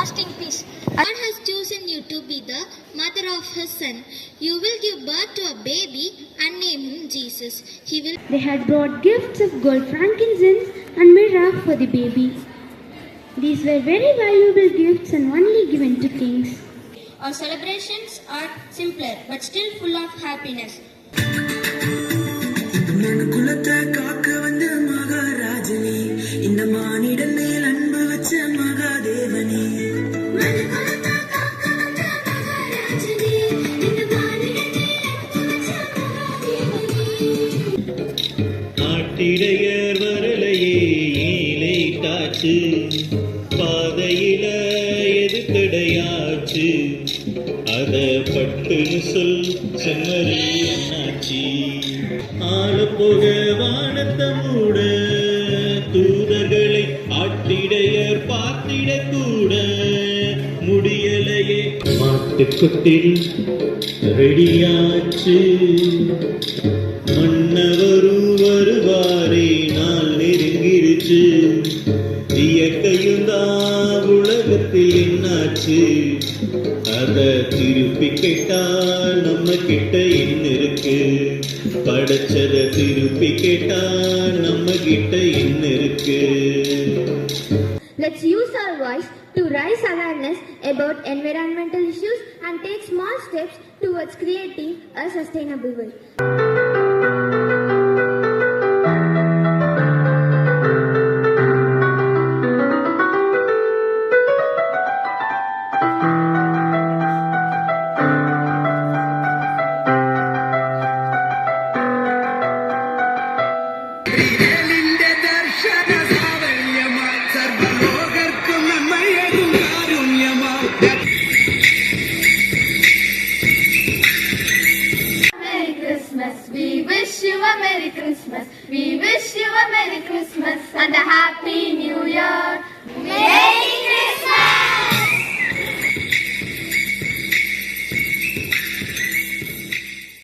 lasting peace. God has chosen you to be the mother of His Son. You will give birth to a baby and name him Jesus. They had brought gifts of gold, frankincense, and myrrh for the baby. These were very valuable gifts and only given to kings. Our celebrations are simpler but still full of happiness. குலத்தை காக்க வந்த மகாராஜனே, இந்த மானிடன் மேல் அன்பு வச்ச மகாதேவனே. நாட்டிடையர் வரலையே ஏழை காற்று, பாதையில எது கிடையாச்சு, அத பட்டுன்னு சொல் செம்மறி என்னாச்சி. ஆளப்போக வானத்த மூட தூதர்களை ஆட்டிடையர் பார்த்திட கூட முடியலையே. மாட்டுக்குட்டில் ரெடியாச்சு, மன்னவரும் வருவாரே நாள் நெருங்கிருச்சு. இயற்கையும் தான் உலகத்தில் என்னாச்சு, அத திருப்பி கேட்டா நம்ம கிட்ட என்ன இருக்கு. படைச்சத திருப்பி கேட்டா நம்ம கிட்ட என்ன இருக்கு. Let's use our voice to raise awareness about environmental issues and take small steps towards creating a sustainable world. We wish you a Merry Christmas. We wish you a Merry Christmas and a Happy New Year.